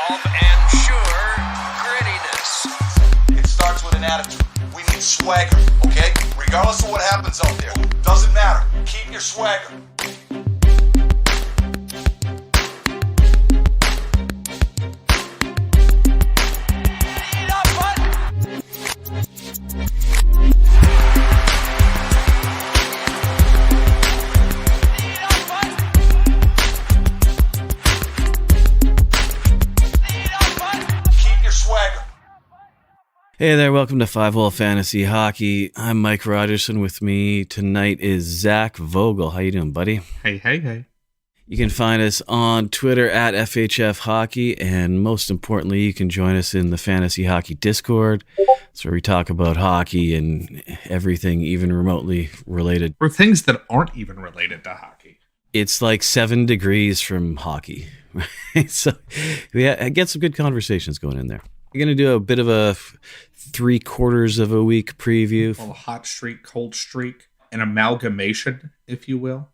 calm and sure grittiness. It starts with an attitude. We need swagger, okay? Regardless of what happens out there. Doesn't matter. Keep your swagger. Hey there, welcome to 5-Hole Fantasy Hockey. I'm Mike Rogerson. With me tonight is Zach Vogel. How you doing, buddy? Hey. You can find us on Twitter at FHF Hockey, and most importantly, you can join us in the Fantasy Hockey Discord. That's where we talk about hockey and everything even remotely related. Or things that aren't even related to hockey. It's like 7 degrees from hockey. So we get some good conversations going in there. We're going to do a bit of a 3/4 of a week preview. A hot streak, cold streak, an amalgamation, if you will.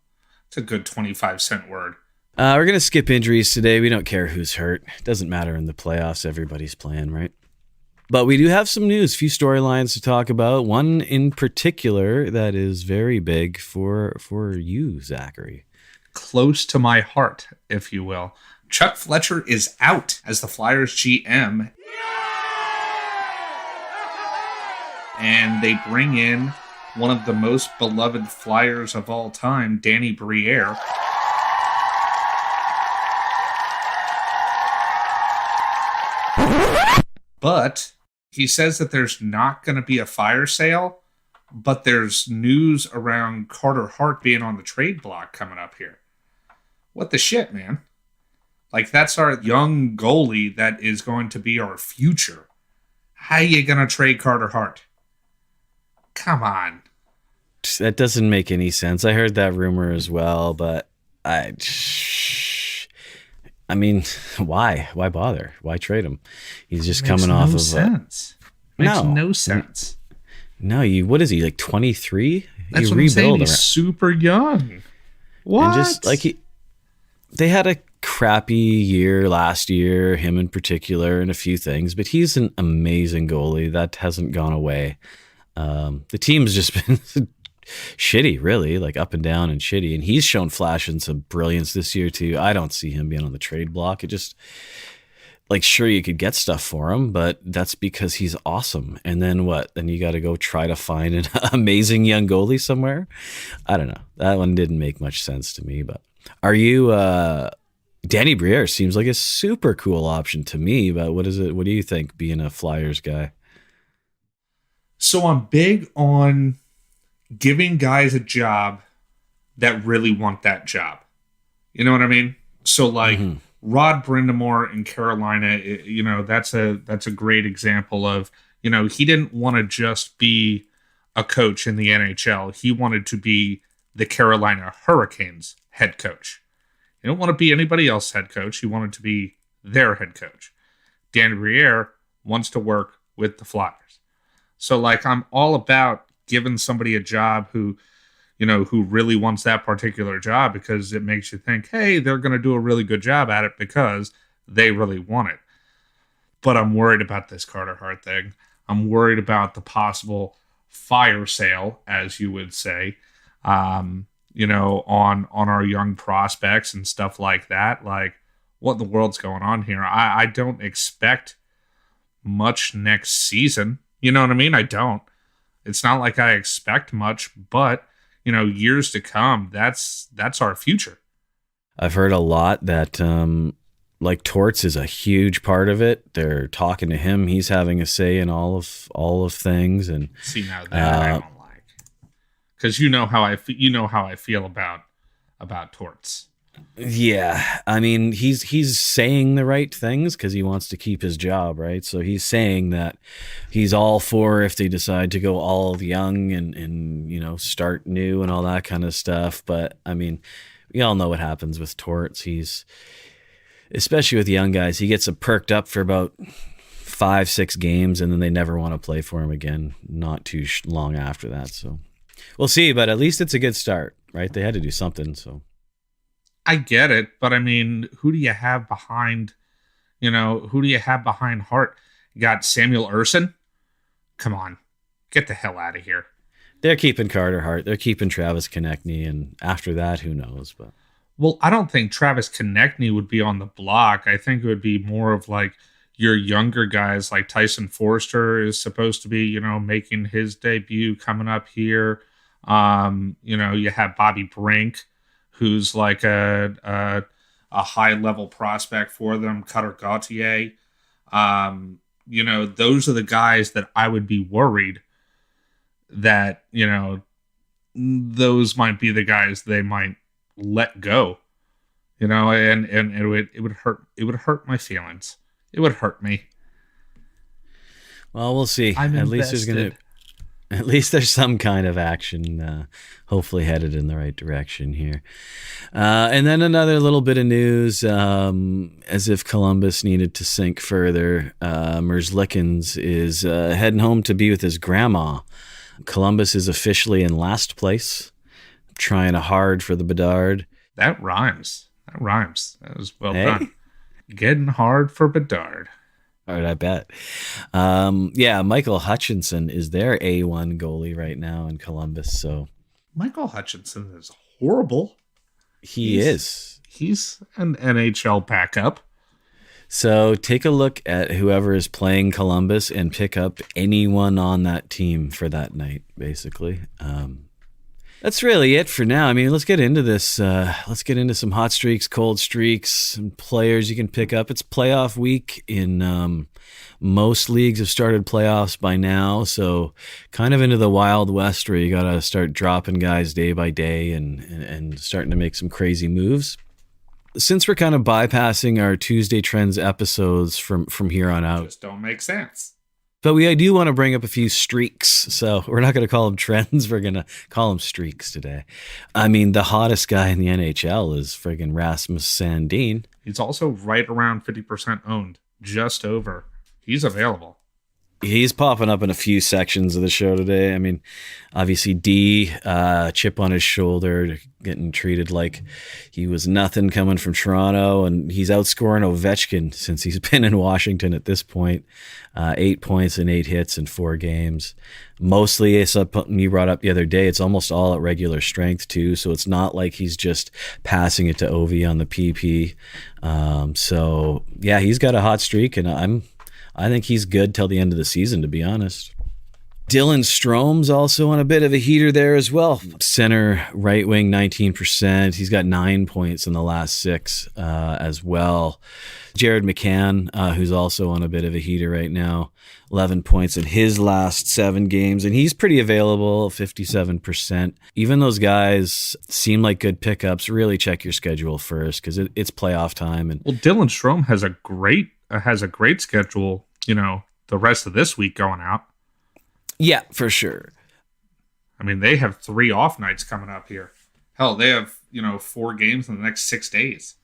It's a good 25-cent word. We're going to skip injuries today. We don't care who's hurt. It doesn't matter in the playoffs. Everybody's playing, right? But we do have some news, a few storylines to talk about. One in particular that is very big for you, Zachary. Close to my heart, if you will. Chuck Fletcher is out as the Flyers GM. And they bring in one of the most beloved Flyers of all time, Danny Briere. But he says that there's not going to be a fire sale, but there's news around Carter Hart being on the trade block coming up here. What the shit, man? Like, that's our young goalie that is going to be our future. How you going to trade Carter Hart? Come on. That doesn't make any sense. I heard that rumor as well, but I mean, why? Why bother? Why trade him? He's just coming off of sense. Makes no sense. No, what is he, like 23? That's what I'm saying. He's super young. What? And just like they had a crappy year last year, him in particular, and a few things, but he's an amazing goalie. That hasn't gone away. The team's just been shitty, really, like up and down and shitty. And he's shown flashes of brilliance this year too. I don't see him being on the trade block. It just, like, sure, you could get stuff for him, but that's because he's awesome. And then what? Then you got to go try to find an amazing young goalie somewhere. I don't know. That one didn't make much sense to me. But are you? Danny Briere seems like a super cool option to me. But what is it? What do you think? Being a Flyers guy. So I'm big on giving guys a job that really want that job. You know what I mean? So like Rod Brindamore in Carolina, you know, that's a great example of, you know, he didn't want to just be a coach in the NHL. He wanted to be the Carolina Hurricanes head coach. He didn't want to be anybody else's head coach. He wanted to be their head coach. Dan Briere wants to work with the Flyers. So, like, I'm all about giving somebody a job who, you know, who really wants that particular job, because it makes you think, hey, they're going to do a really good job at it because they really want it. But I'm worried about this Carter Hart thing. I'm worried about the possible fire sale, as you would say, you know, on our young prospects and stuff like that. Like, what in the world's going on here? I don't expect much next season. You know what I mean? I don't. It's not like I expect much, but, you know, years to come, that's our future. I've heard a lot that, like, Torts is a huge part of it. They're talking to him. He's having a say in all of things. And see, now that I don't like, because you know how I feel about Torts. Yeah, I mean, he's saying the right things because he wants to keep his job, right? So he's saying that he's all for if they decide to go all young and you know, start new and all that kind of stuff. But I mean, we all know what happens with Torts. He's, especially with young guys, he gets perked up for about 5-6 games and then they never want to play for him again. Not too long after that. So we'll see, but at least it's a good start, right? They had to do something, so. I get it, but I mean, who do you have behind who do you have behind Hart? You got Samuel Ersson? Come on. Get the hell out of here. They're keeping Carter Hart. They're keeping Travis Konecny. And after that, who knows? But well, I don't think Travis Konecny would be on the block. I think it would be more of like your younger guys, like Tyson Forster is supposed to be, making his debut coming up here. You have Bobby Brink, who's like a high level prospect for them. Cutter Gauthier. Those are the guys that I would be worried that, those might be the guys they might let go, and it would hurt my feelings. It would hurt me. Well, we'll see. At least there's some kind of action, hopefully headed in the right direction here. And then another little bit of news, as if Columbus needed to sink further. Merzlikins is heading home to be with his grandma. Columbus is officially in last place, trying hard for the Bedard. That rhymes. That was well done. Getting hard for Bedard. All right, I bet. Michael Hutchinson is their A1 goalie right now in Columbus. So Michael Hutchinson is horrible. He's an NHL backup. So take a look at whoever is playing Columbus and pick up anyone on that team for that night, basically. That's really it for now. I mean, let's get into this. Let's get into some hot streaks, cold streaks, some players you can pick up. It's playoff week in most leagues have started playoffs by now, so kind of into the Wild West where you got to start dropping guys day by day and starting to make some crazy moves. Since we're kind of bypassing our Tuesday Trends episodes from here on out. Just don't make sense. But I do want to bring up a few streaks. So we're not going to call them trends. We're going to call them streaks today. I mean, the hottest guy in the NHL is friggin' Rasmus Sandin. He's also right around 50% owned. Just over. He's available. He's popping up in a few sections of the show today. I mean, obviously D, chip on his shoulder, getting treated like he was nothing coming from Toronto, and he's outscoring Ovechkin since he's been in Washington at this point. 8 points and 8 hits in 4 games. Mostly, as you brought up the other day, it's almost all at regular strength too, so it's not like he's just passing it to Ovi on the PP. So yeah, he's got a hot streak, and I think he's good till the end of the season, to be honest. Dylan Strome's also on a bit of a heater there as well. Center, right wing, 19%. He's got 9 points in the last 6 as well. Jared McCann, who's also on a bit of a heater right now, 11 points in his last 7 games, and he's pretty available, 57%. Even those guys seem like good pickups. Really check your schedule first because it's playoff time. And well, Dylan Strome has a great schedule, the rest of this week going out. Yeah, for sure. I mean, they have 3 off nights coming up here. Hell, they have, 4 games in the next 6 days.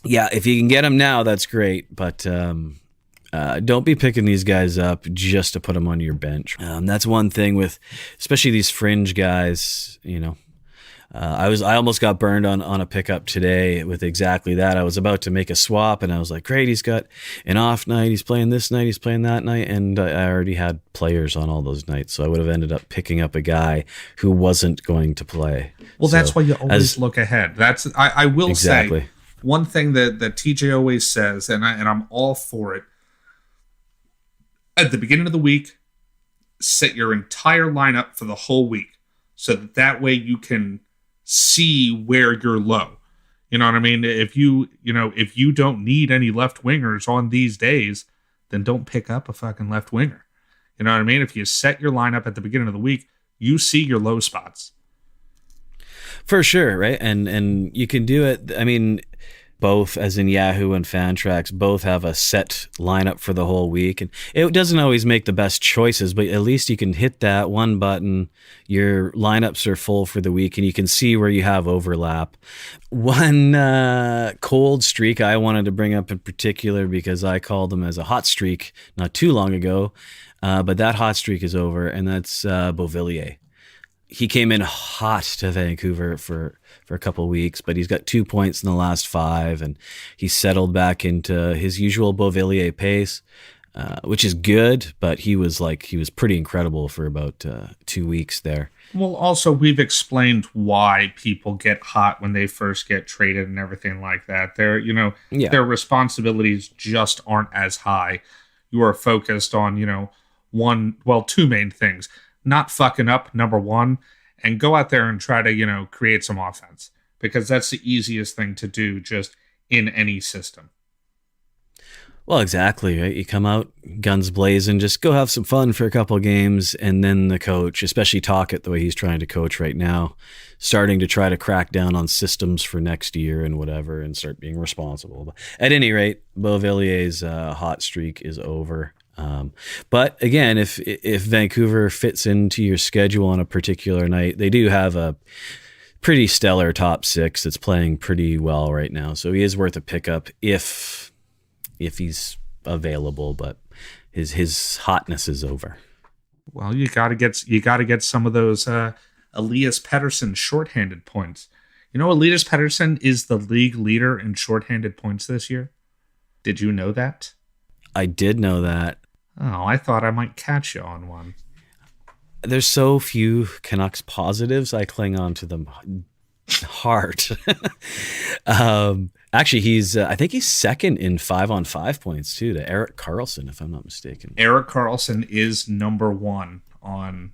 Yeah, if you can get them now, that's great. But don't be picking these guys up just to put them on your bench. That's one thing with, especially these fringe guys, I almost got burned on a pickup today with exactly that. I was about to make a swap, and I was like, great, he's got an off night. He's playing this night. He's playing that night. And I already had players on all those nights. So I would have ended up picking up a guy who wasn't going to play. Well, that's why you always look ahead. I will say one thing that TJ always says, and I'm all for it. At the beginning of the week, set your entire lineup for the whole week so that way you can see where you're low. You know what I mean? If you don't need any left wingers on these days, then don't pick up a fucking left winger. You know what I mean? If you set your lineup at the beginning of the week, you see your low spots. For sure, right? And you can do it. I mean, both, as in Yahoo and Fantrax, both have a set lineup for the whole week. And it doesn't always make the best choices, but at least you can hit that one button. Your lineups are full for the week, and you can see where you have overlap. One cold streak I wanted to bring up in particular because I called them as a hot streak not too long ago, but that hot streak is over, and that's Beauvillier. he came in hot to Vancouver for a couple of weeks, but he's got 2 points in the last 5, and he's settled back into his usual Beauvillier pace, which is good, but he was pretty incredible for about 2 weeks there. Well, also, we've explained why people get hot when they first get traded and everything like that. Their responsibilities just aren't as high. You are focused on, two main things. Not fucking up, number one, and go out there and try to, create some offense, because that's the easiest thing to do just in any system. Well, exactly, right? You come out, guns blazing, just go have some fun for a couple of games, and then the coach, especially Tocchet, the way he's trying to coach right now, starting to try to crack down on systems for next year and whatever, and start being responsible. But at any rate, Beauvillier's hot streak is over. But again, if Vancouver fits into your schedule on a particular night, they do have a pretty stellar top 6 that's playing pretty well right now. So he is worth a pickup if he's available, but his hotness is over. Well, you got to get some of those Elias Pettersson shorthanded points. Elias Pettersson is the league leader in shorthanded points this year. Did you know that? I did know that. Oh, I thought I might catch you on one. There's so few Canucks positives, I cling on to them hard. Actually, I think he's second in 5-on-5 points too, to Erik Karlsson, if I'm not mistaken. Erik Karlsson is number 1 on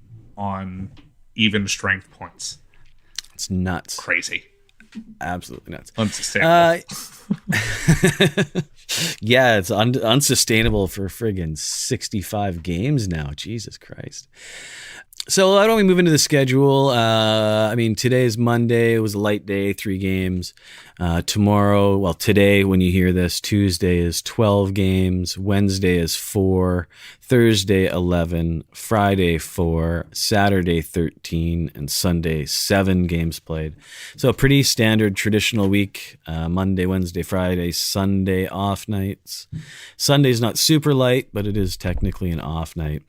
even strength points. It's nuts. Crazy. Absolutely nuts. Unsustainable. Yeah, it's unsustainable for friggin' 65 games now. Jesus Christ. So why don't we move into the schedule? Today's Monday. It was a light day, 3 games. Today, when you hear this, Tuesday is 12 games. Wednesday is 4. Thursday, 11. Friday, 4. Saturday, 13. And Sunday, 7 games played. So a pretty standard traditional week. Monday, Wednesday, Friday, Sunday, off nights. Sunday's not super light, but it is technically an off night.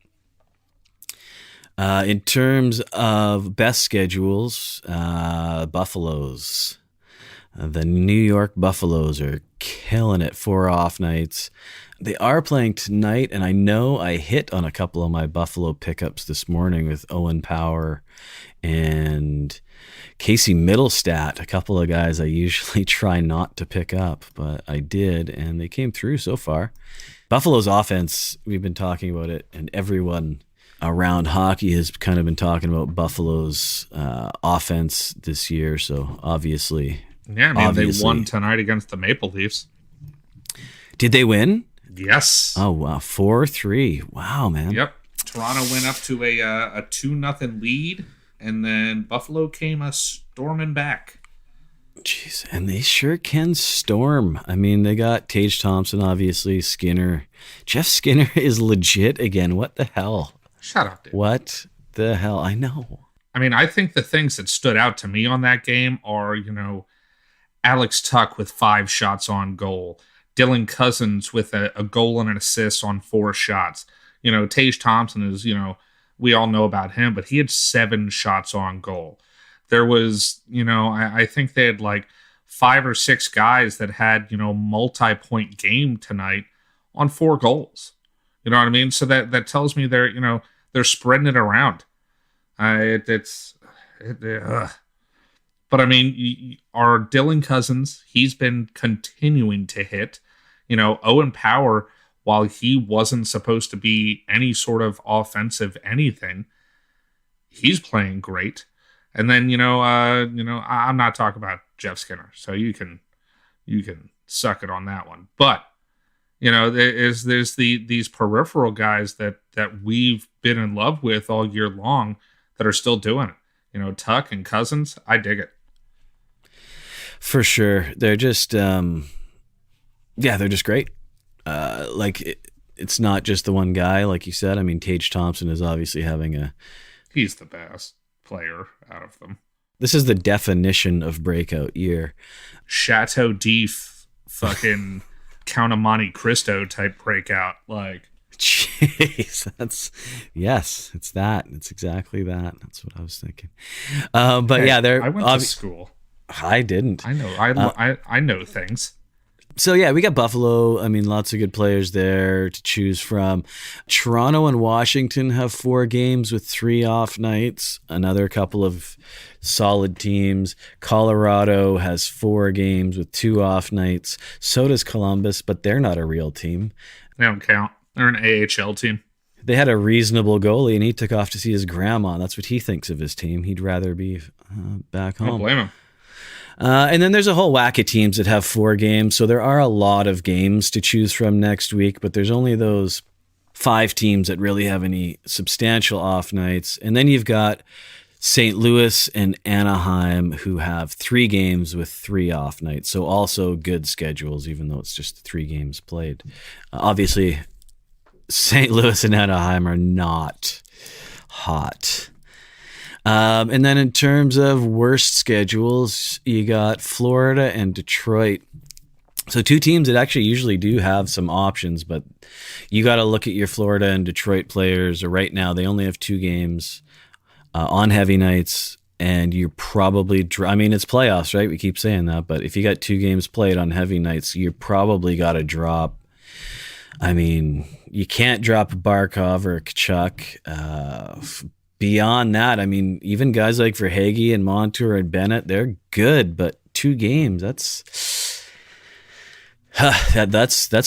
In terms of best schedules, Buffaloes. The New York Buffaloes are killing it, 4 off nights. They are playing tonight, and I know I hit on a couple of my Buffalo pickups this morning with Owen Power and Casey Middlestat, a couple of guys I usually try not to pick up, but I did, and they came through so far. Buffalo's offense, we've been talking about it, and everyone around hockey has kind of been talking about Buffalo's offense this year. So obviously, they won tonight against the Maple Leafs. Did they win? Yes. Oh wow, 4-3. Wow, man. Yep. Toronto went up to a 2-0 lead, and then Buffalo came storming back. Jeez, and they sure can storm. They got Tage Thompson, obviously, Skinner. Jeff Skinner is legit again. What the hell? Shut up, dude. What the hell? I know. I think the things that stood out to me on that game are, Alex Tuch with 5 shots on goal. Dylan Cousins with a goal and an assist on 4 shots. Tage Thompson is, we all know about him, but he had 7 shots on goal. There was, I think they had like 5 or 6 guys that had, multi-point game tonight on 4 goals. You know what I mean? So that tells me they're spreading it around. But our Dylan Cousins, he's been continuing to hit. Owen Power, while he wasn't supposed to be any sort of offensive anything, he's playing great. And then I'm not talking about Jeff Skinner, so you can suck it on that one, but. There's these peripheral guys that we've been in love with all year long that are still doing it. Tuch and Cousins, I dig it. For sure. They're just, they're just great. It's not just the one guy, like you said. Tage Thompson is obviously he's the best player out of them. This is the definition of breakout year. Chateau d'If fucking Count of Monte Cristo type breakout. Jeez, it's that. It's exactly that. That's what I was thinking. But Hey, yeah, I went to school. I didn't. I know. I know things. So yeah, we got Buffalo. I mean, lots of good players there to choose from. Toronto and Washington have 4 games with 3 off nights. Another couple of solid teams. Colorado has 4 games with 2 off nights. So does Columbus, but they're not a real team. They don't count. They're an AHL team. They had a reasonable goalie, and he took off to see his grandma. That's what he thinks of his team. He'd rather be back home. I don't blame him. And then there's a whole whack of teams that have 4 games. So there are a lot of games to choose from next week, but there's only those 5 teams that really have any substantial off nights. And then you've got St. Louis and Anaheim, who have 3 games with 3 off nights. So also good schedules, even though it's just 3 games played. Obviously, St. Louis and Anaheim are not hot. And then in terms of worst schedules, you got Florida and Detroit. So 2 teams that actually usually do have some options, but you got to look at your Florida and Detroit players. Right now, they only have 2 games on heavy nights, and you're probably, I mean, it's playoffs, right? We keep saying that, but if you got 2 games played on heavy nights, you probably got to drop. I mean, you can't drop Barkov or Kachuk. Beyond that, I mean, even guys like Verhaeghe and Montour and Bennett, they're good, but 2 games, that's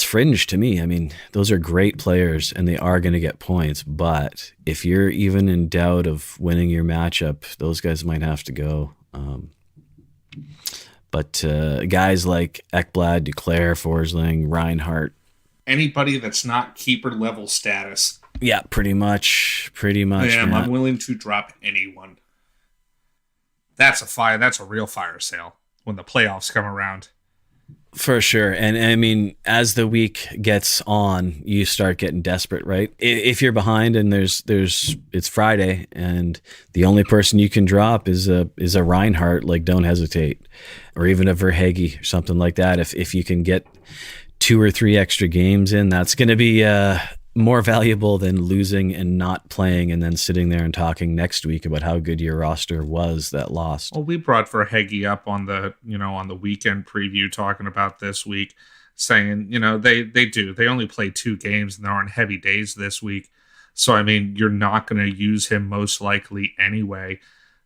fringe to me. I mean, those are great players, and they are going to get points, but if you're even in doubt of winning your matchup, those guys might have to go. But guys like Ekblad, Duclair, Forsling, Reinhart, anybody that's not keeper level status. Yeah, pretty much. I'm willing to drop anyone. That's a real fire sale when the playoffs come around. For sure. And I mean, as the week gets on, you start getting desperate, right? If you're behind and it's Friday and the only person you can drop is a Reinhart, like, don't hesitate. Or even a Verhaeghe or something like that. If you can get 2 or 3 extra games in, that's going to be more valuable than losing and not playing and then sitting there and talking next week about how good your roster was that lost. Well, we brought Verhaeghe up on the weekend preview talking about this week, saying, they only play 2 games and they're on heavy days this week. So, I mean, you're not going to use him most likely anyway.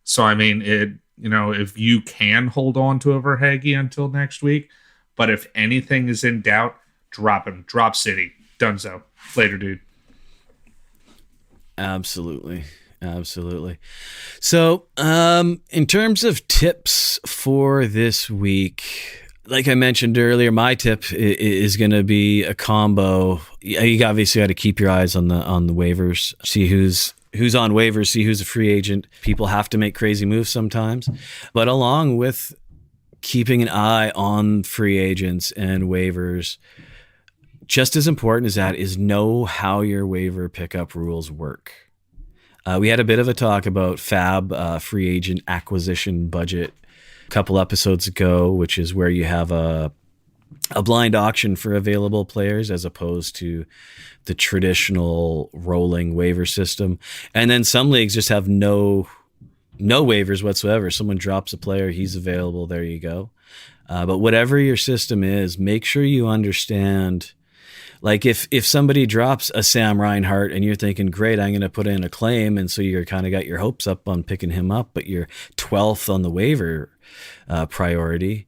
So, I mean, if you can hold on to a Verhaeghe until next week, but if anything is in doubt, drop him. Drop City. Dunzo. Later, dude. Absolutely. So, in terms of tips for this week, like I mentioned earlier, my tip is going to be a combo. You obviously got to keep your eyes on the waivers, see who's on waivers, see who's a free agent. People have to make crazy moves sometimes, but along with keeping an eye on free agents and waivers, just as important as that is know how your waiver pickup rules work. We had a bit of a talk about FAB, free agent acquisition budget, a couple episodes ago, which is where you have a blind auction for available players as opposed to the traditional rolling waiver system. And then some leagues just have no waivers whatsoever. Someone drops a player, he's available, there you go. But whatever your system is, make sure you understand. Like if somebody drops a Sam Reinhart and you're thinking, great, I'm going to put in a claim, and so you're kind of got your hopes up on picking him up, but you're 12th on the waiver priority,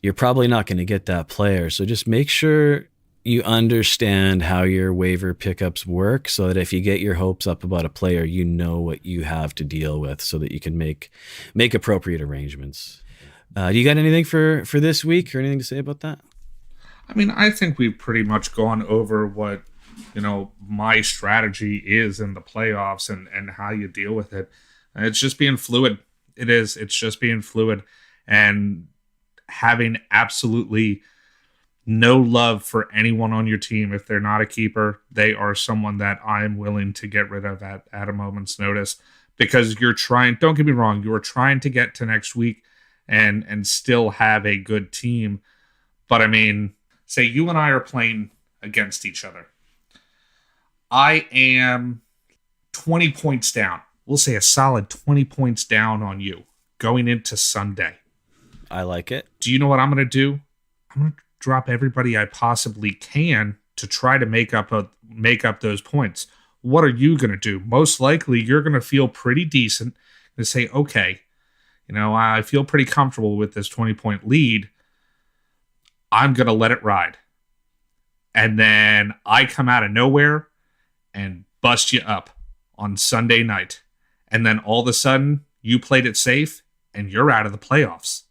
you're probably not going to get that player. So just make sure you understand how your waiver pickups work so that if you get your hopes up about a player, you know what you have to deal with so that you can make appropriate arrangements. Do you got anything for this week or anything to say about that? I mean, I think we've pretty much gone over what, my strategy is in the playoffs and how you deal with it. It's just being fluid. It is. It's just being fluid and having absolutely no love for anyone on your team. If they're not a keeper, they are someone that I'm willing to get rid of at a moment's notice, because you're trying, don't get me wrong, you are trying to get to next week and still have a good team. But I mean, say you and I are playing against each other. I am 20 points down. We'll say a solid 20 points down on you going into Sunday. I like it. Do you know what I'm going to do? I'm going to drop everybody I possibly can to try to make up those points. What are you going to do? Most likely, you're going to feel pretty decent and say, okay, I feel pretty comfortable with this 20-point lead. I'm going to let it ride. And then I come out of nowhere and bust you up on Sunday night. And then all of a sudden, you played it safe and you're out of the playoffs.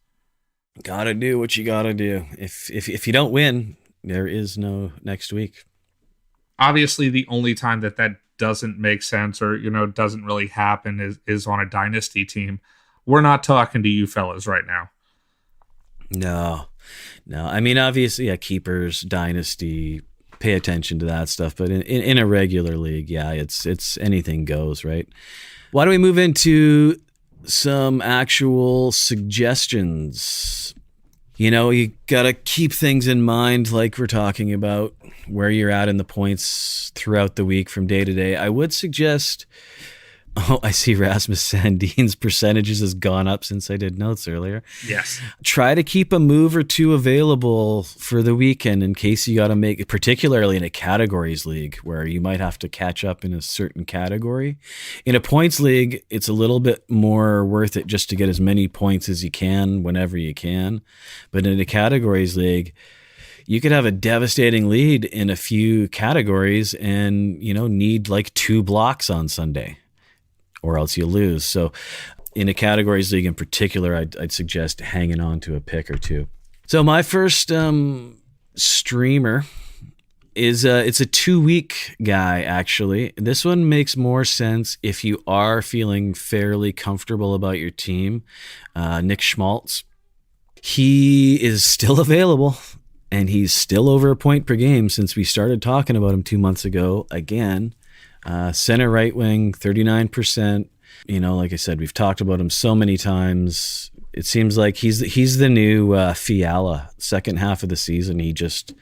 Gotta do what you gotta do. If you don't win, there is no next week. Obviously, the only time that doesn't make sense or, doesn't really happen is on a dynasty team. We're not talking to you fellas right now. No. I mean, obviously, yeah, keepers, dynasty, pay attention to that stuff. But in a regular league, yeah, it's anything goes, right? Why don't we move into some actual suggestions? You got to keep things in mind, like we're talking about, where you're at in the points throughout the week from day to day. I would suggest, I see Rasmus Sandin's percentages has gone up since I did notes earlier. Yes. Try to keep a move or two available for the weekend in case you got to make, particularly in a categories league where you might have to catch up in a certain category. In a points league, it's a little bit more worth it just to get as many points as you can whenever you can. But in a categories league, you could have a devastating lead in a few categories and, need like 2 blocks on Sunday, or else you lose. So in a categories league in particular, I'd suggest hanging on to a pick or two. So my first streamer is it's a 2-week guy, actually. This one makes more sense if you are feeling fairly comfortable about your team. Nick Schmaltz. He is still available, and he's still over a point per game since we started talking about him 2 months ago again. Center right wing, 39%. Like I said, we've talked about him so many times. It seems like he's the new Fiala. Second half of the season, he just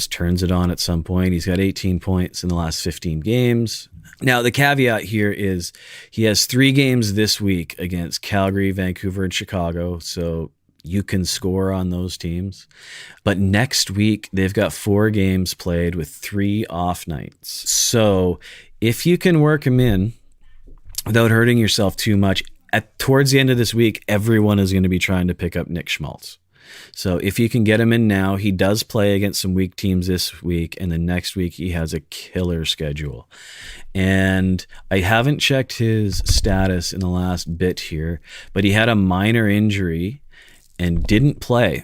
turns it on at some point. He's got 18 points in the last 15 games. Now, the caveat here is he has 3 games this week against Calgary, Vancouver, and Chicago. So you can score on those teams. But next week, they've got 4 games played with 3 off nights. So if you can work him in without hurting yourself too much, towards the end of this week, everyone is going to be trying to pick up Nick Schmaltz. So if you can get him in now, he does play against some weak teams this week, and then next week he has a killer schedule. And I haven't checked his status in the last bit here, but he had a minor injury and didn't play.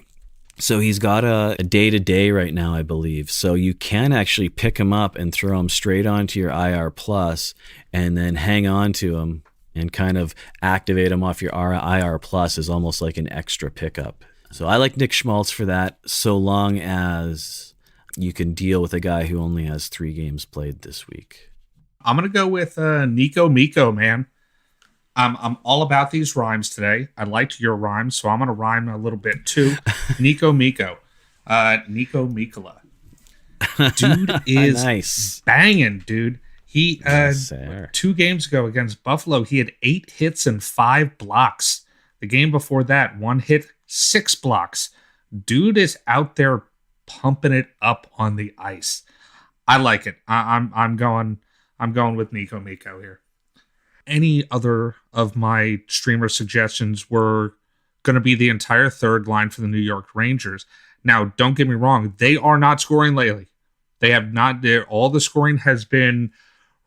So he's got a day-to-day right now, I believe. So you can actually pick him up and throw him straight onto your IR plus and then hang on to him and kind of activate him off your IR plus as almost like an extra pickup. So I like Nick Schmaltz for that, so long as you can deal with a guy who only has 3 games played this week. I'm going to go with Niko, man. I'm all about these rhymes today. I liked your rhymes, so I'm going to rhyme a little bit too. Niko Mikkola. Dude is nice. Banging, dude. He Yes, 2 games ago against Buffalo, he had 8 hits and 5 blocks. The game before that, 1 hit, 6 blocks. Dude is out there pumping it up on the ice. I like it. I'm going with Niko here. Any other of my streamer suggestions were going to be the entire third line for the New York Rangers. Now, don't get me wrong. They are not scoring lately. They have not. All the scoring has been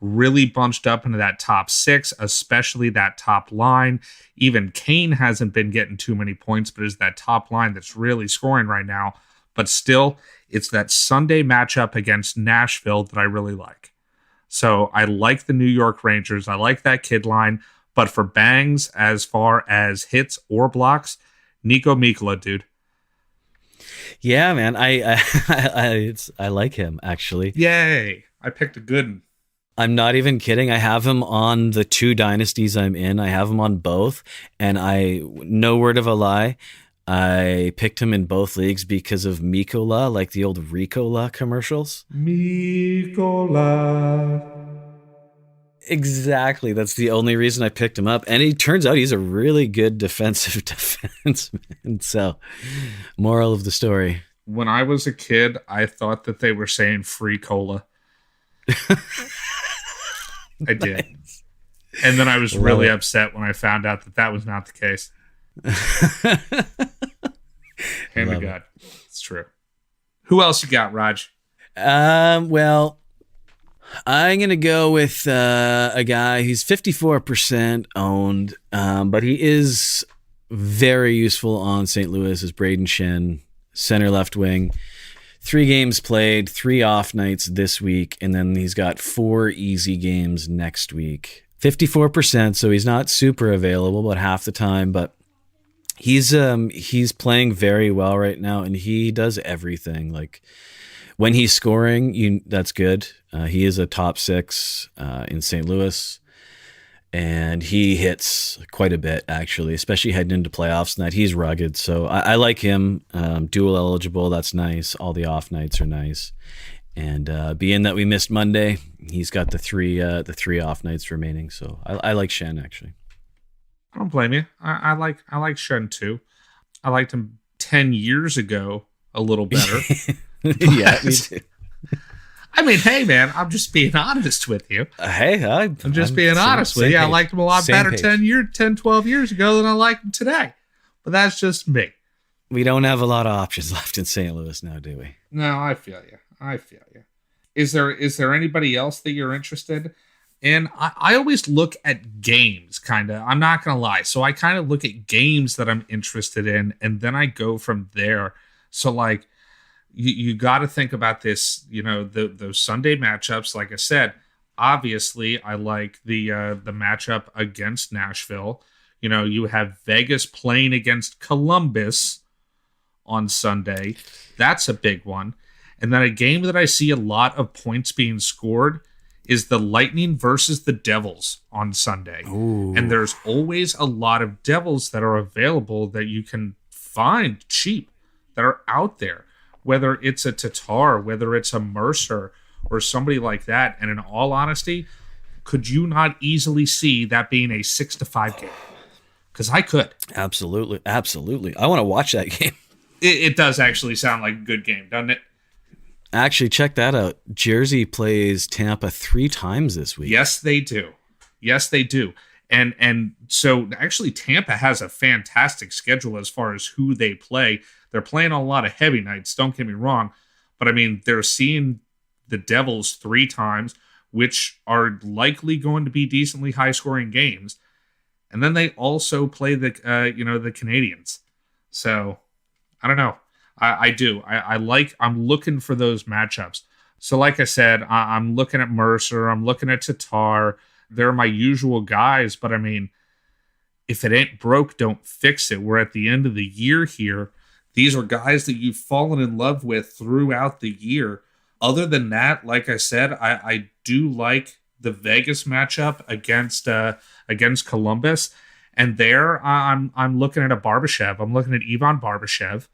really bunched up into that top 6, especially that top line. Even Kane hasn't been getting too many points, but it's that top line that's really scoring right now. But still, it's that Sunday matchup against Nashville that I really like. So I like the New York Rangers. I like that kid line. But for bangs, as far as hits or blocks, Niko Mikkola, dude. Yeah, man. I like him, actually. Yay. I picked a good one. I'm not even kidding. I have him on the 2 dynasties I'm in. I have him on both. And no word of a lie, I picked him in both leagues because of Miiiiiiiikolaaaaaaaaaa, like the old Ricola commercials. Miiiiiiiikolaaaaaaaaaa. Exactly. That's the only reason I picked him up. And he turns out he's a really good defensive defenseman. So, moral of the story. When I was a kid, I thought that they were saying free cola. I did. Nice. And then I was really upset when I found out that that was not the case. Hand to God. It's true. Who else you got, Raj? Well, I'm going to go with a guy. He's 54% owned, but he is very useful on St. Louis as Brayden Schenn, center left wing. 3 games played, 3 off nights this week, and then he's got 4 easy games next week. 54%, so he's not super available about half the time, but he's playing very well right now, and he does everything. Like when he's scoring, that's good. He is a top 6 in St. Louis, and he hits quite a bit, actually, especially heading into playoffs and that. He's rugged, so I like him. Dual eligible, that's nice. All the off nights are nice. And being that we missed Monday, he's got the three off nights remaining. So I like Schenn, actually. I don't blame you. I like Schenn too. I liked him 10 years ago a little better. Yeah, me too. I mean, hey, man, I'm just being honest with you. I'm just being honest with you. Page. I liked him a lot better 10, 12 years ago than I like him today. But that's just me. We don't have a lot of options left in St. Louis now, do we? No, I feel you. Is there anybody else that you're interested in? I always look at games, kind of. I'm not going to lie. So I kind of look at games that I'm interested in, and then I go from there. So, like, you got to think about this, those Sunday matchups. Like I said, obviously, I like the matchup against Nashville. You have Vegas playing against Columbus on Sunday. That's a big one. And then a game that I see a lot of points being scored is the Lightning versus the Devils on Sunday. Ooh. And there's always a lot of Devils that are available that you can find cheap, that are out there, whether it's a Tatar, whether it's a Mercer, or somebody like that. And in all honesty, could you not easily see that being a 6-5 game? Because I could. Absolutely. I want to watch that game. It does actually sound like a good game, doesn't it? Actually, check that out. Jersey plays Tampa 3 times this week. Yes, they do. And so actually Tampa has a fantastic schedule as far as who they play. They're playing a lot of heavy nights, don't get me wrong. But I mean, they're seeing the Devils 3 times, which are likely going to be decently high scoring games. And then they also play the Canadiens. So I don't know. I'm looking for those matchups. So like I said, I'm looking at Mercer. I'm looking at Tatar. They're my usual guys. But I mean, if it ain't broke, don't fix it. We're at the end of the year here. These are guys that you've fallen in love with throughout the year. Other than that, like I said, I do like the Vegas matchup against Columbus. And there I'm looking at a Barbashev. I'm looking at Ivan Barbashev.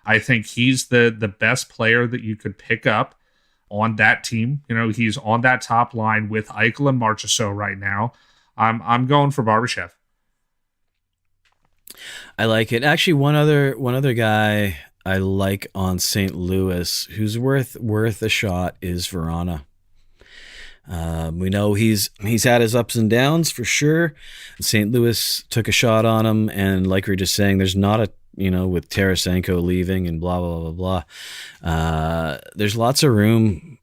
I think he's the best player that you could pick up on that team. He's on that top line with Eichel and Marchessault right now. I'm going for Barbashev. I like it. Actually, one other guy I like on St. Louis who's worth a shot is Vrana. We know he's had his ups and downs for sure. St. Louis took a shot on him, and like we were just saying, there's not a with Tarasenko leaving and blah, blah, blah, blah. There's lots of room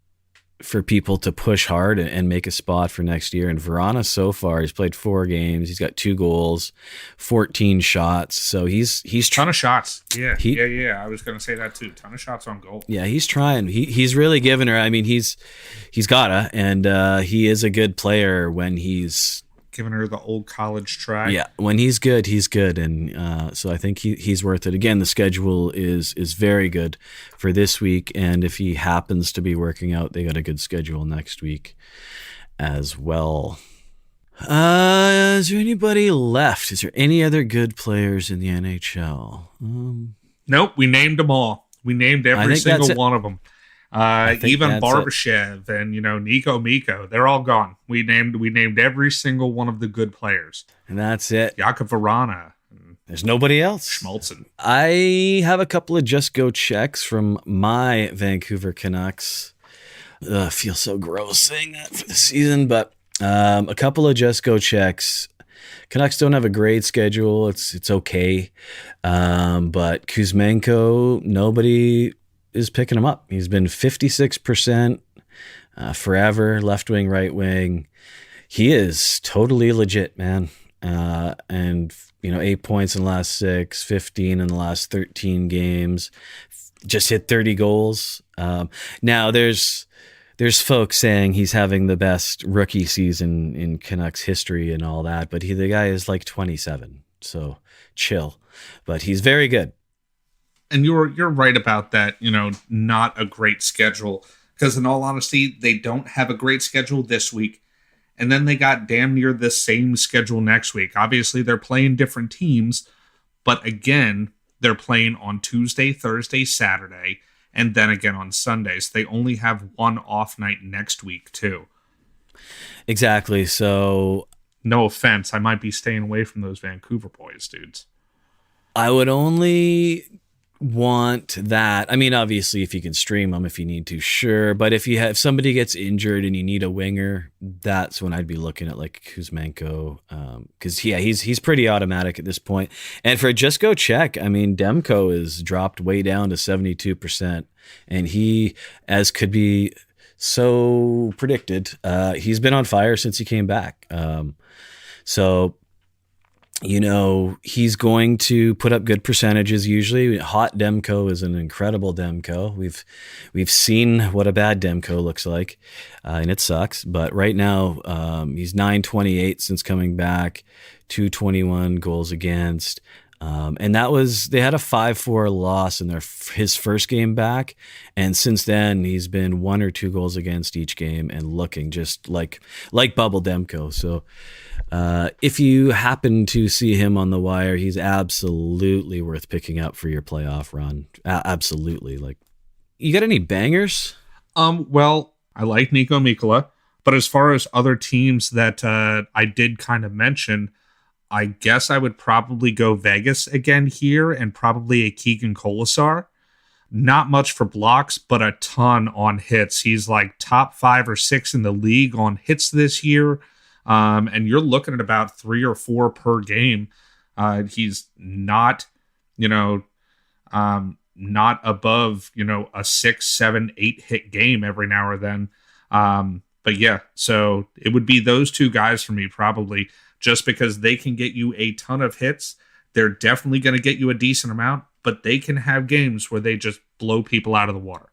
for people to push hard and make a spot for next year. And Vrana so far, he's played 4 games. He's got 2 goals, 14 shots. So he's ton of shots. Yeah. I was going to say that too. Ton of shots on goal. Yeah, he's trying. He's really giving her. I mean, he's gotta, and he is a good player when he's giving her the old college try. Yeah, when he's good, and so I think he's worth it. Again, the schedule is very good for this week, and if he happens to be working out, they got a good schedule next week as well. Is there anybody left? Is there any other good players in the NHL? Nope, we named them all. We named every single one of them. Even Barbashev and Niko. They're all gone. We named every single one of the good players. And that's it. Jakob Vrana. There's nobody else. Schmaltz. I have a couple of just go checks from my Vancouver Canucks. Feels so gross saying that for the season, but a couple of just go checks. Canucks don't have a great schedule. It's okay. But Kuzmenko, nobody is picking him up. He's been 56% forever, left wing, right wing. He is totally legit, man. And 8 points in the last 6, 15 in the last 13 games, just hit 30 goals. Now there's folks saying he's having the best rookie season in Canucks history and all that, but the guy is like 27, so chill. But he's very good. And you're right about that, not a great schedule, because in all honesty, they don't have a great schedule this week. And then they got damn near the same schedule next week. Obviously, they're playing different teams, but again, they're playing on Tuesday, Thursday, Saturday, and then again on Sundays. They only have one off night next week, too. Exactly. So, no offense, I might be staying away from those Vancouver boys, dudes. I would only want that. I mean, obviously, if you can stream them, if you need to, sure. But if somebody gets injured and you need a winger, that's when I'd be looking at like Kuzmenko, because he's pretty automatic at this point. And for a just go check, I mean, Demko is dropped way down to 72%, and he, as could be so predicted, he's been on fire since he came back. So. He's going to put up good percentages usually. Hot Demko is an incredible Demko. We've seen what a bad Demko looks like, and it sucks. But right now, he's .928 since coming back, .221 goals against. And they had a 5-4 loss in his first game back. And since then, he's been 1 or 2 goals against each game and looking just like Bubble Demko. So, if you happen to see him on the wire, he's absolutely worth picking up for your playoff run. Absolutely. Like, you got any bangers? Well, I like Niko Mikkola, but as far as other teams that I did kind of mention, I guess I would probably go Vegas again here and probably a Keegan Colasar. Not much for blocks, but a ton on hits. He's like top 5 or 6 in the league on hits this year. And you're looking at about 3 or 4 per game. He's not, not above, a 6, 7, 8 hit game every now or then. But yeah, so it would be those 2 guys for me, probably, just because they can get you a ton of hits. They're definitely going to get you a decent amount, but they can have games where they just blow people out of the water.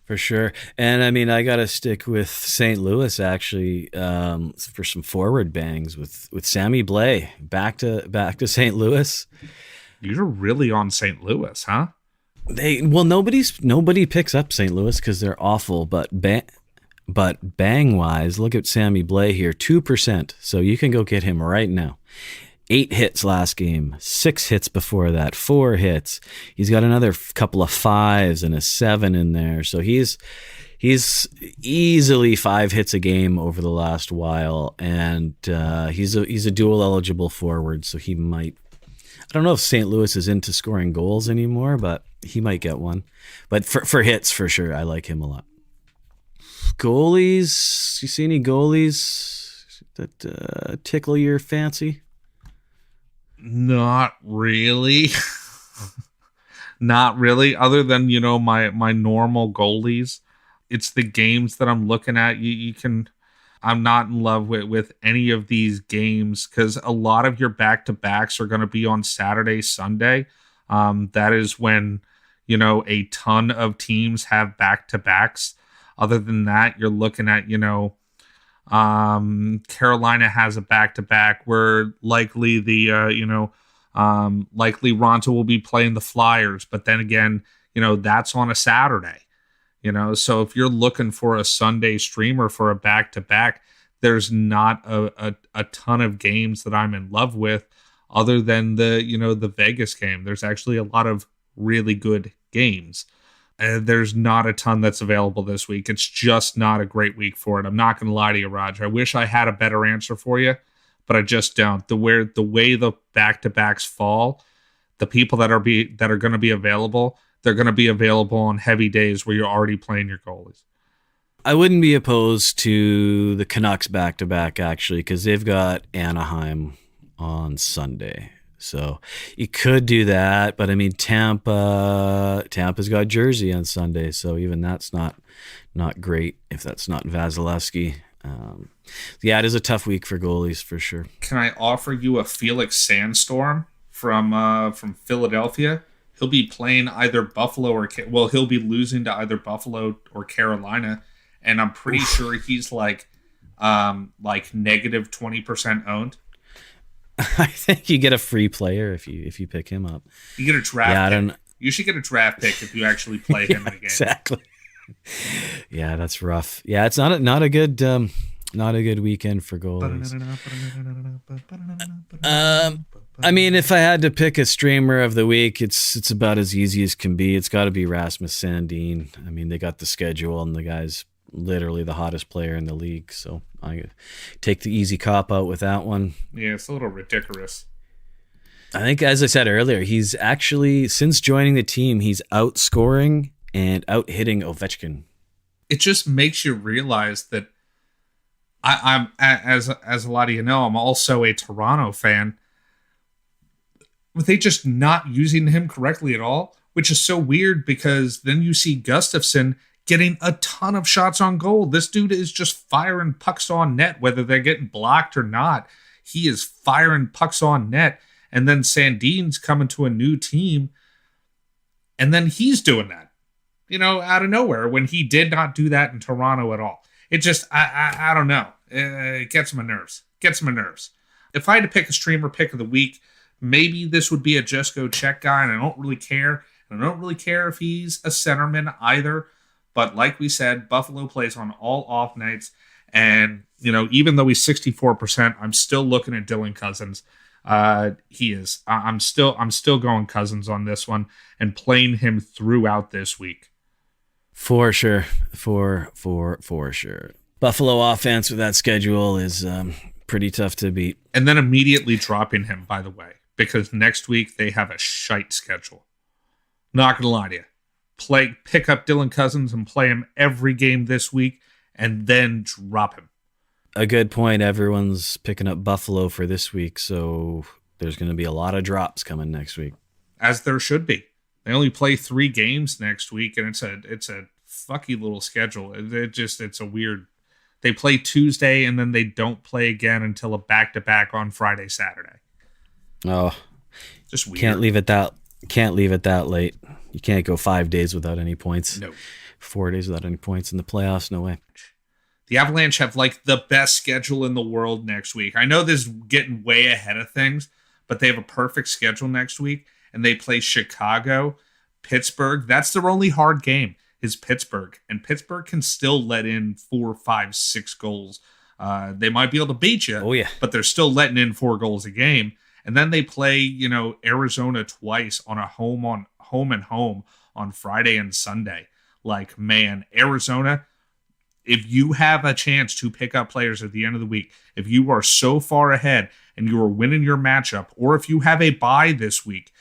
For sure. And I mean, I got to stick with St. Louis actually, for some forward bangs with Sammy Blais back to St. Louis. You're really on St. Louis, huh? Nobody picks up St. Louis because they're awful, but bang wise, look at Sammy Blais here, 2%. So you can go get him right now. 8 hits last game, 6 hits before that, 4 hits. He's got another couple of 5s and a 7 in there. So he's easily 5 hits a game over the last while, and he's a dual eligible forward. So he might. I don't know if St. Louis is into scoring goals anymore, but he might get one. But for hits, for sure, I like him a lot. Goalies, you see any goalies that tickle your fancy? Not really. Not really. Other than, my normal goalies. It's the games that I'm looking at. I'm not in love with any of these games because a lot of your back-to-backs are going to be on Saturday, Sunday. That is when, a ton of teams have back-to-backs. Other than that, you're looking at, Carolina has a back-to-back where likely likely Ronto will be playing the Flyers, but then again, that's on a Saturday, so if you're looking for a Sunday streamer for a back-to-back, there's not a ton of games that I'm in love with other than the Vegas game. There's actually a lot of really good games. There's not a ton that's available this week. It's just not a great week for it. I'm not going to lie to you, Roger. I wish I had a better answer for you, but I just don't. The way the back-to-backs fall, the people that are going to be available, they're going to be available on heavy days where you're already playing your goalies. I wouldn't be opposed to the Canucks back-to-back, actually, because they've got Anaheim on Sunday. So you could do that, but I mean, Tampa's got Jersey on Sunday, so even that's not great if that's not Vasilevsky. Yeah, it is a tough week for goalies for sure. Can I offer you a Felix Sandstorm from Philadelphia? He'll be playing either Buffalo or he'll be losing to either Buffalo or Carolina, and I'm pretty sure he's like negative 20% owned. I think you get a free player if you pick him up. You get a draft pick. You should get a draft pick if you actually play him in a game. Exactly. Yeah, that's rough. Yeah, it's not a good weekend for goalies. I mean, if I had to pick a streamer of the week, it's about as easy as can be. It's got to be Rasmus Sandin. I mean, they got the schedule, and the guy's literally the hottest player in the league. So I take the easy cop out with that one. Yeah, it's a little ridiculous. I think, as I said earlier, he's actually, since joining the team, he's outscoring and out-hitting Ovechkin. It just makes you realize that I'm, as a lot of you know, I'm also a Toronto fan. Were they just not using him correctly at all? Which is so weird, because then you see Gustafsson getting a ton of shots on goal. This dude is just firing pucks on net, whether they're getting blocked or not. He is firing pucks on net. And then Sandin's coming to a new team, and then he's doing that, out of nowhere, when he did not do that in Toronto at all. It just, I don't know. It gets my nerves. If I had to pick a streamer pick of the week, maybe this would be a Just Go Check guy, and I don't really care. And I don't really care if he's a centerman either. But like we said, Buffalo plays on all off nights. And, even though he's 64%, I'm still looking at Dylan Cousins. He is. I'm still going Cousins on this one and playing him throughout this week. For sure. For sure. Buffalo offense with that schedule is pretty tough to beat. And then immediately dropping him, by the way, because next week they have a shite schedule. Not gonna lie to you. Pick up Dylan Cousins and play him every game this week, and then drop him. A good point. Everyone's picking up Buffalo for this week, so there's going to be a lot of drops coming next week. As there should be. They only play 3 games next week, and it's a fucky little schedule. It's a weird. They play Tuesday, and then they don't play again until a back-to-back on Friday, Saturday. Oh, just weird. Can't leave it that late. You can't go 5 days without any points. No. 4 days without any points in the playoffs. No way. The Avalanche have the best schedule in the world next week. I know this is getting way ahead of things, but they have a perfect schedule next week, and they play Chicago, Pittsburgh. That's their only hard game, is Pittsburgh. And Pittsburgh can still let in 4, 5, 6 goals. They might be able to beat you, but they're still letting in 4 goals a game. And then they play, Arizona twice on a home and home on Friday and Sunday. Arizona, if you have a chance to pick up players at the end of the week, if you are so far ahead and you are winning your matchup, or if you have a bye this week,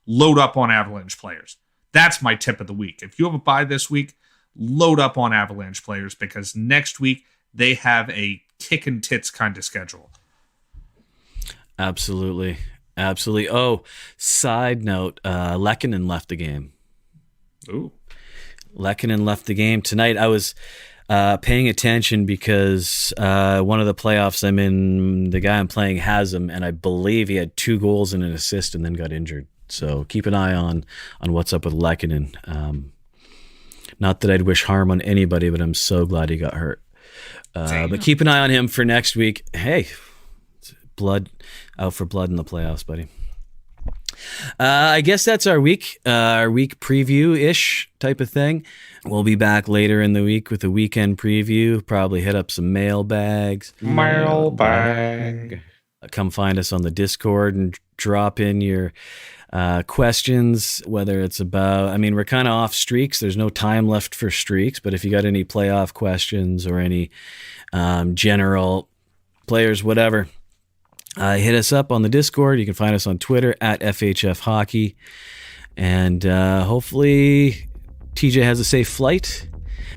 load up on Avalanche players. That's my tip of the week. If you have a bye this week, load up on Avalanche players, because next week they have a kickin' tits kind of schedule. Absolutely. Oh, side note, Lekhonen left the game. Ooh. Lekhonen left the game tonight. I was paying attention because one of the playoffs I'm in, the guy I'm playing has him, and I believe he had 2 goals and an assist and then got injured. So keep an eye on what's up with Lekhonen. Not that I'd wish harm on anybody, but I'm so glad he got hurt. But keep an eye on him for next week. Hey, blood out for blood in the playoffs, buddy. I guess that's our week preview-ish type of thing. We'll be back later in the week with a weekend preview. Probably hit up some mailbags. Mailbag. Come find us on the Discord and drop in your questions, whether it's about, I mean, we're kind of off streaks. There's no time left for streaks, but if you got any playoff questions or any general players, whatever, hit us up on the Discord. You can find us on Twitter at FHF Hockey. And hopefully TJ has a safe flight.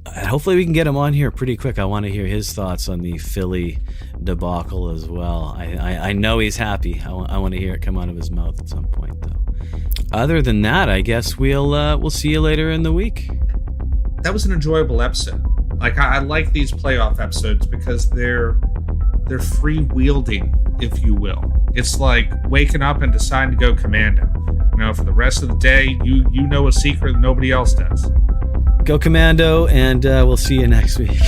Hopefully we can get him on here pretty quick. I want to hear his thoughts on the Philly debacle as well. I know he's happy. I want to hear it come out of his mouth at some point, though. Other than that, I guess we'll see you later in the week. That was an enjoyable episode. Like, I like these playoff episodes because they're free-wielding, if you will. It's like waking up and deciding to go commando. You know, for the rest of the day, you know a secret that nobody else does. Go commando, and we'll see you next week.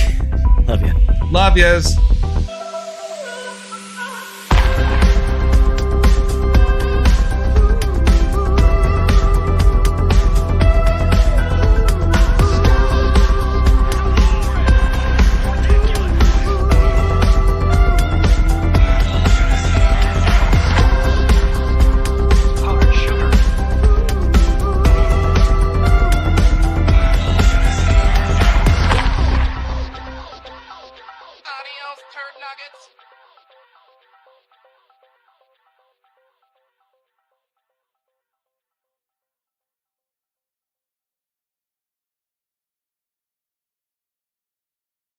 Love ya. Love yas. Adios, turd nuggets.